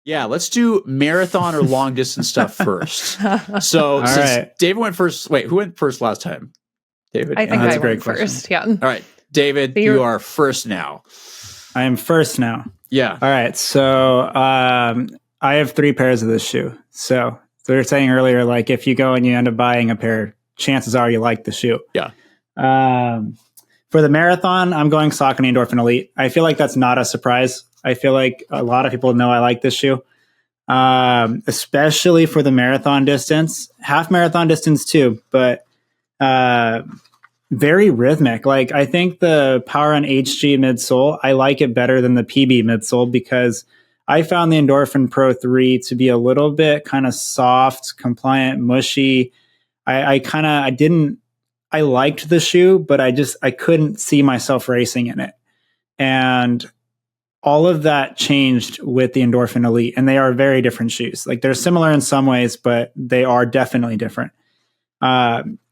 Yeah, let's do marathon or long distance stuff first. So All since right. David went first, wait, who went first last time? David. I think that's I a great went question. first. Yeah. All right, David, So you are first now. I am first now. Yeah. All right. So I have 3 pairs of this shoe. So they were saying earlier, like if you go and you end up buying a pair, chances are you like the shoe. Yeah. For the marathon, I'm going Saucony Endorphin Elite. I feel like that's not a surprise. I feel like a lot of people know I like this shoe, especially for the marathon distance, half marathon distance too, but very rhythmic. Like I think the Power on HG midsole, I like it better than the PB midsole because I found the Endorphin Pro 3 to be a little bit kind of soft, compliant, mushy. I liked the shoe, but I couldn't see myself racing in it. And all of that changed with the Endorphin Elite, and they are very different shoes. Like they're similar in some ways, but they are definitely different.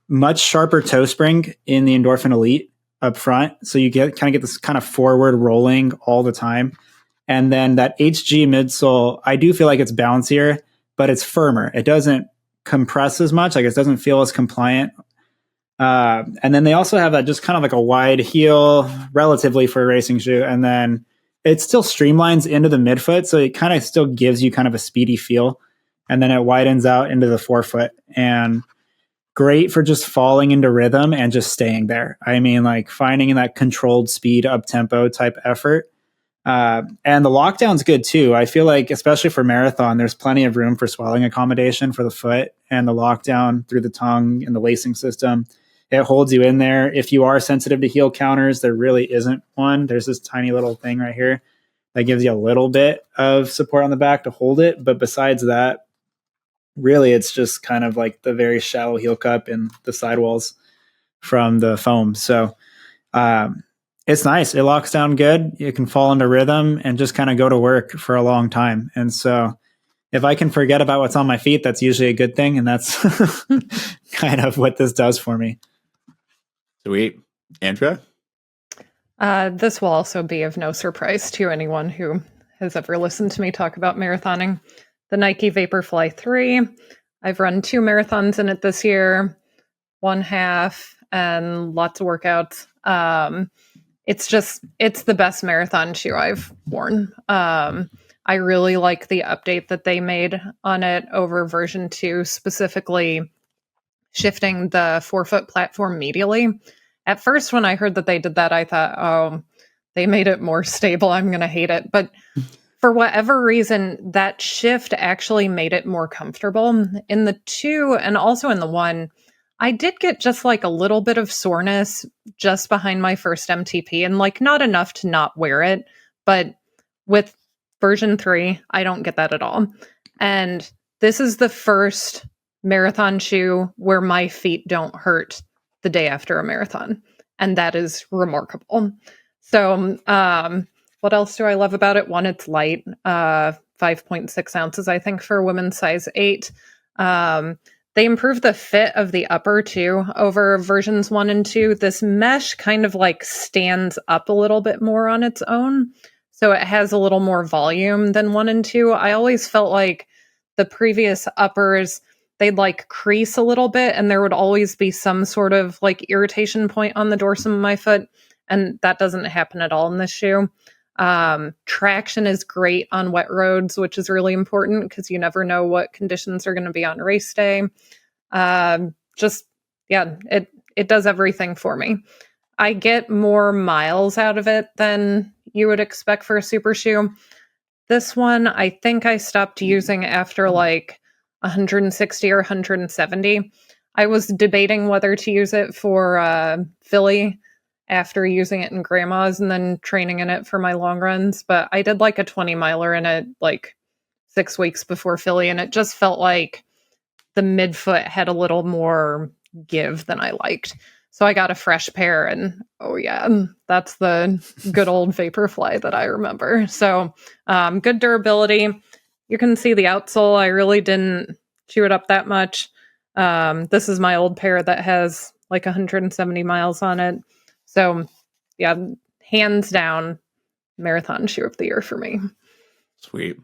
Much sharper toe spring in the Endorphin Elite up front, so you get this kind of forward rolling all the time. And then that HG midsole, I do feel like it's bouncier, but it's firmer. It doesn't compress as much. Like it doesn't feel as compliant. And then they also have that just kind of like a wide heel relatively for a racing shoe. And then it still streamlines into the midfoot. So it kind of still gives you kind of a speedy feel. And then it widens out into the forefoot and great for just falling into rhythm and just staying there. I mean, like finding that controlled speed up tempo type effort. And the lockdown's good too. I feel like, especially for marathon, there's plenty of room for swelling accommodation for the foot, and the lockdown through the tongue and the lacing system. It holds you in there. If you are sensitive to heel counters, there really isn't one. There's this tiny little thing right here that gives you a little bit of support on the back to hold it. But besides that, really, it's just kind of like the very shallow heel cup and the sidewalls from the foam. So it's nice. It locks down good. You can fall into rhythm and just kind of go to work for a long time. And so if I can forget about what's on my feet, that's usually a good thing. And that's kind of what this does for me. Sweet. Andrea? This will also be of no surprise to anyone who has ever listened to me talk about marathoning. The Nike Vaporfly 3. I've run 2 marathons in it this year, 1 half, and lots of workouts. It's the best marathon shoe I've worn. I really like the update that they made on it over version 2, specifically shifting the forefoot platform medially. At first, when I heard that they did that, I thought, oh, they made it more stable. I'm going to hate it. But for whatever reason, that shift actually made it more comfortable. In the 2 and also in the 1, I did get just like a little bit of soreness just behind my first MTP, and like not enough to not wear it. But with version 3, I don't get that at all. And this is the first marathon shoe where my feet don't hurt the day after a marathon. And that is remarkable. So, what else do I love about it? 1, it's light, 5.6 ounces, I think, for women's size 8. They improved the fit of the upper too over versions 1 and 2. This mesh kind of like stands up a little bit more on its own. So it has a little more volume than 1 and 2. I always felt like the previous uppers, they'd like crease a little bit and there would always be some sort of like irritation point on the dorsum of my foot. And that doesn't happen at all in this shoe. Traction is great on wet roads, which is really important because you never know what conditions are going to be on race day. It does everything for me. I get more miles out of it than you would expect for a super shoe. This one, I think I stopped using after like 160 or 170. I was debating whether to use it for Philly after using it in grandma's and then training in it for my long runs. But I did like a 20 miler in it like 6 weeks before Philly, and it just felt like the midfoot had a little more give than I liked. So I got a fresh pair, and oh yeah, that's the good old Vaporfly that I remember. So good durability. You can see the outsole. I really didn't chew it up that much. This is my old pair that has like 170 miles on it. So yeah, hands down, marathon shoe of the year for me. Sweet.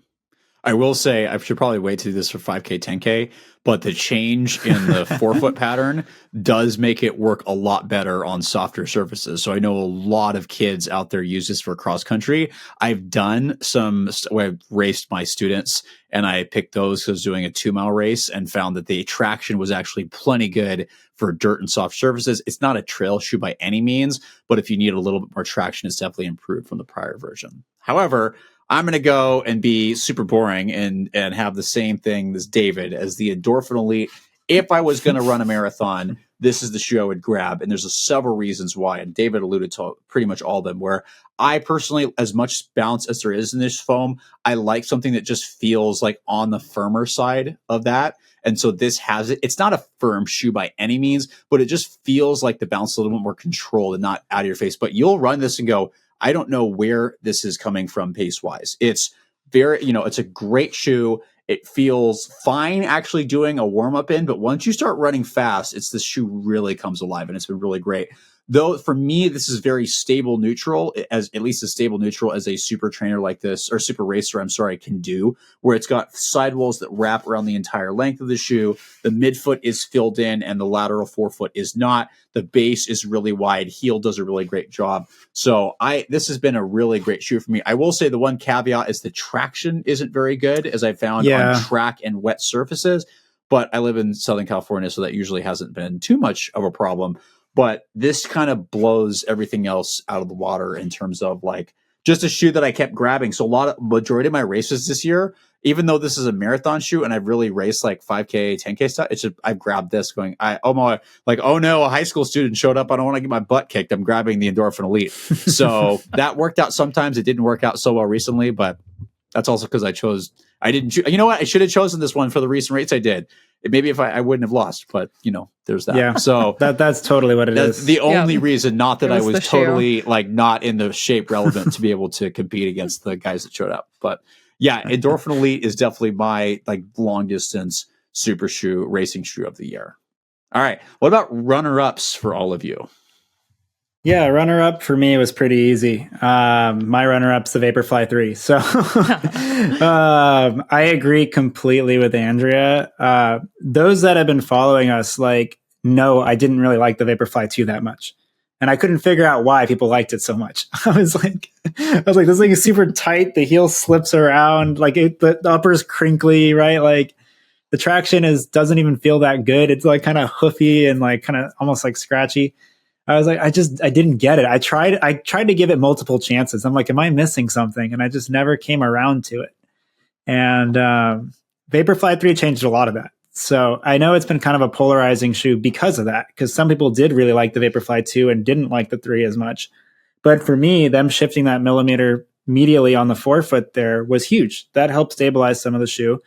I will say I should probably wait to do this for 5K, 10K, but the change in the forefoot pattern does make it work a lot better on softer surfaces. So I know a lot of kids out there use this for cross country. I've done where I've raced my students and I picked those because I was doing a 2-mile race and found that the traction was actually plenty good for dirt and soft surfaces. It's not a trail shoe by any means, but if you need a little bit more traction, it's definitely improved from the prior version. However, I'm going to go and be super boring and have the same thing as David as the Endorphin Elite. If I was going to run a marathon, this is the shoe I would grab. And there's several reasons why. And David alluded to pretty much all of them, where I personally, as much bounce as there is in this foam, I like something that just feels like on the firmer side of that. And so this has it. It's not a firm shoe by any means, but it just feels like the bounce a little bit more controlled and not out of your face. But you'll run this and go, I don't know where this is coming from pace wise. It's very, it's a great shoe. It feels fine actually doing a warm up in, but once you start running fast, the shoe really comes alive and it's been really great. Though for me, this is very stable neutral, as at least as stable neutral as a super trainer like this, or super racer, can do, where it's got sidewalls that wrap around the entire length of the shoe. The midfoot is filled in and the lateral forefoot is not. The base is really wide. Heel does a really great job. So this has been a really great shoe for me. I will say the one caveat is the traction isn't very good, as I found on track and wet surfaces. But I live in Southern California, so that usually hasn't been too much of a problem. But this kind of blows everything else out of the water in terms of like just a shoe that I kept grabbing. So majority of my races this year, even though this is a marathon shoe and I've really raced like 5K, 10K stuff, it's just I've grabbed this going, oh no, a high school student showed up. I don't want to get my butt kicked. I'm grabbing the Endorphin Elite. So that worked out sometimes. It didn't work out so well recently, but that's also because I didn't. You know what? I should have chosen this one for the recent race I did. Maybe if I wouldn't have lost, but there's that. Yeah. So that's totally what it is. That's the only reason, not that I was totally shoe. like not in the shape relevant to be able to compete against the guys that showed up. But yeah, Endorphin Elite is definitely my like long distance super shoe racing shoe of the year. All right. What about runner ups for all of you? Yeah, runner up for me was pretty easy. My runner up's the Vaporfly 3. So I agree completely with Andrea. Those that have been following us, no, I didn't really like the Vaporfly 2 that much. And I couldn't figure out why people liked it so much. I was like, this thing is super tight. The heel slips around, the upper's crinkly, right? Like the traction doesn't even feel that good. It's like kind of hoofy and like kind of almost like scratchy. I was like, I didn't get it. I tried to give it multiple chances. I'm like, am I missing something? And I just never came around to it. And Vaporfly 3 changed a lot of that. So I know it's been kind of a polarizing shoe because of that, because some people did really like the Vaporfly 2 and didn't like the 3 as much. But for me, them shifting that millimeter medially on the forefoot there was huge. That helped stabilize some of the shoe.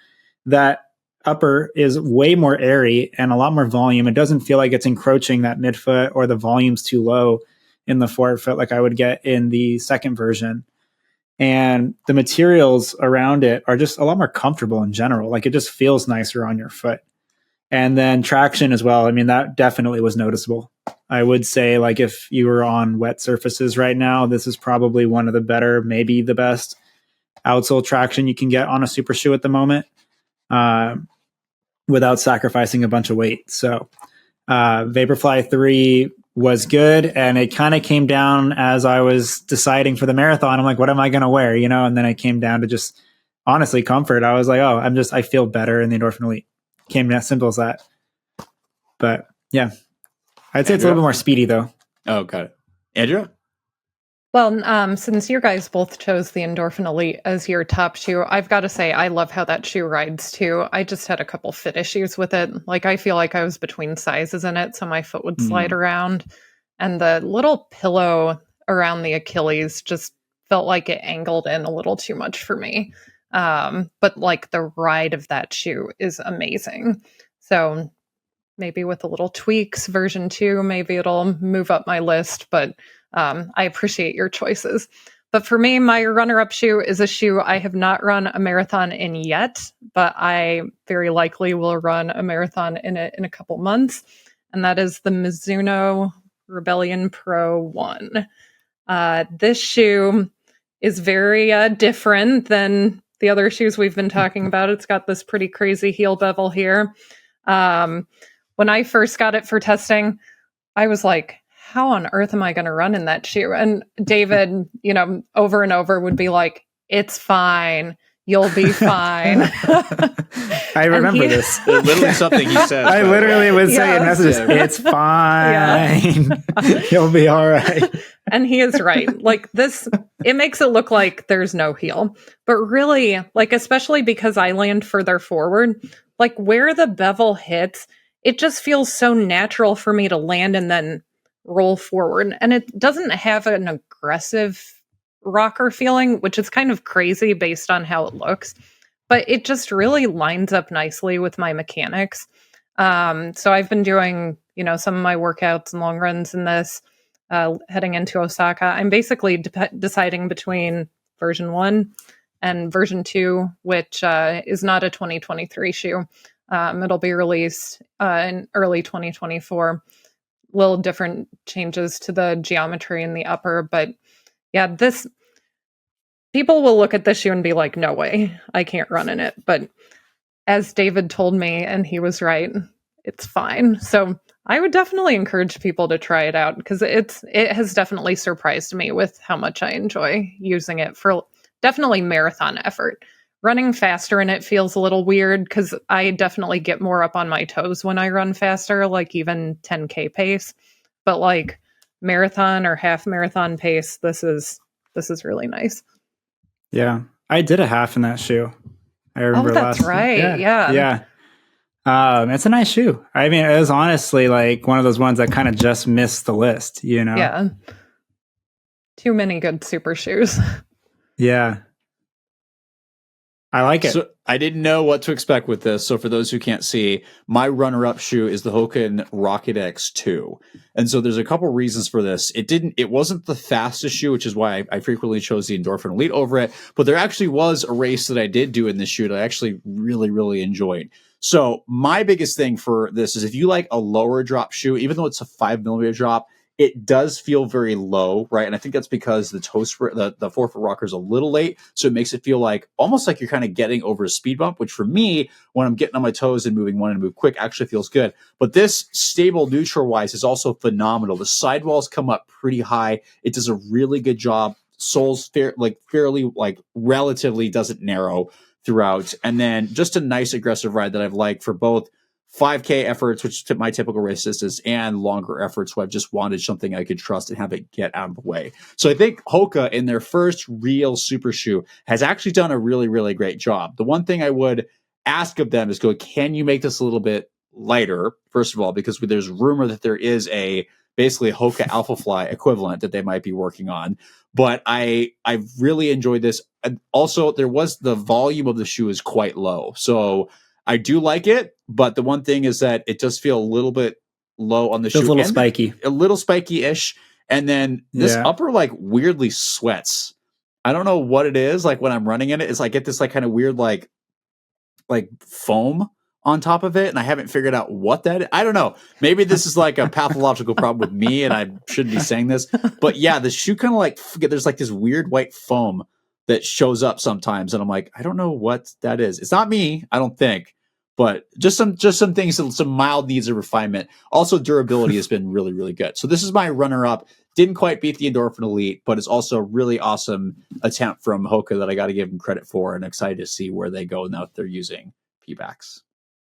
That upper is way more airy and a lot more volume. It doesn't feel like it's encroaching that midfoot or the volume's too low in the forefoot like I would get in the second version. And the materials around it are just a lot more comfortable in general. Like it just feels nicer on your foot. And then traction as well. I mean, that definitely was noticeable. I would say like if you were on wet surfaces right now, this is probably one of the better, maybe the best outsole traction you can get on a super shoe at the moment. Without sacrificing a bunch of weight. So Vaporfly 3 was good, and it kind of came down as I was deciding for the marathon. I'm like, what am I going to wear? And then it came down to just honestly comfort. I was like, I feel better in the Endorphin Elite. Came as simple as that. But yeah, I'd say it's a little bit more speedy though. Oh, got it. Andrea? Well, since you guys both chose the Endorphin Elite as your top shoe, I've got to say I love how that shoe rides too. I just had a couple fit issues with it. Like I feel like I was between sizes in it, so my foot would slide around. And the little pillow around the Achilles just felt like it angled in a little too much for me. But like the ride of that shoe is amazing. So maybe with a little tweaks, version 2, maybe it'll move up my list, but I appreciate your choices. But for me, my runner-up shoe is a shoe I have not run a marathon in yet, but I very likely will run a marathon in it in a couple months. And that is the Mizuno Rebellion Pro 1. This shoe is very different than the other shoes we've been talking about. It's got this pretty crazy heel bevel here. When I first got it for testing, I was like, how on earth am I going to run in that shoe? And David, over and over would be like, it's fine. You'll be fine. I remember this. Literally something he said. I literally would say in messages, it's fine. You'll be all right. And he is right. Like this, it makes it look like there's no heel. But really, like, especially because I land further forward, like where the bevel hits, it just feels so natural for me to land and then roll forward. And it doesn't have an aggressive rocker feeling, which is kind of crazy based on how it looks. But it just really lines up nicely with my mechanics. So I've been doing, some of my workouts and long runs in this heading into Osaka. I'm basically deciding between version 1 and version 2, which is not a 2023 shoe. It'll be released in early 2024. Little different changes to the geometry in the upper, but yeah, people will look at this shoe and be like, no way, I can't run in it. But as David told me, and he was right, it's fine. So I would definitely encourage people to try it out because it has definitely surprised me with how much I enjoy using it for definitely marathon effort. Running faster in it feels a little weird because I definitely get more up on my toes when I run faster, like even 10K pace. But like marathon or half marathon pace, this is really nice. Yeah, I did a half in that shoe. I remember that's right. Yeah. It's a nice shoe. I mean, it was honestly like one of those ones that kind of just missed the list, Yeah. Too many good super shoes. Yeah. I like it. So I didn't know what to expect with this. So for those who can't see, my runner-up shoe is the Hoka Rocket X2. And so there's a couple reasons for this. It wasn't the fastest shoe, which is why I frequently chose the Endorphin Elite over it. But there actually was a race that I did do in this shoe that I actually really, really enjoyed. So my biggest thing for this is if you like a lower drop shoe, even though it's a 5mm drop, it does feel very low, right? And I think that's because the forefoot rocker is a little late. So it makes it feel like almost like you're kind of getting over a speed bump, which for me, when I'm getting on my toes and wanting to move quick, actually feels good. But this stable neutral wise is also phenomenal. The sidewalls come up pretty high. It does a really good job. Soles fairly relatively doesn't narrow throughout. And then just a nice aggressive ride that I've liked for both 5K efforts, which my typical race distance, and longer efforts where I've just wanted something I could trust and have it get out of the way. So I think Hoka, in their first real super shoe, has actually done a really, really great job. The one thing I would ask of them is can you make this a little bit lighter, first of all, because there's rumor that there is basically Hoka Alpha Fly equivalent that they might be working on. But I've really enjoyed this. And also, the volume of the shoe is quite low. So I do like it, but the one thing is that it does feel a little bit low on the shoe. Feels a little spiky. A little spiky-ish. And then this upper weirdly sweats. I don't know what it is. Like when I'm running in it, it's I get this kind of weird like foam on top of it, and I haven't figured out what that is. I don't know. Maybe this is like a pathological problem with me, and I shouldn't be saying this. But yeah, the shoe kind of there's this weird white foam that shows up sometimes, and I'm like, I don't know what that is. It's not me, I don't think, but just some things, some mild needs of refinement. Also, durability has been really, really good. So this is my runner-up. Didn't quite beat the Endorphin Elite, but it's also a really awesome attempt from Hoka that I got to give them credit for, and excited to see where they go now that they're using P-backs.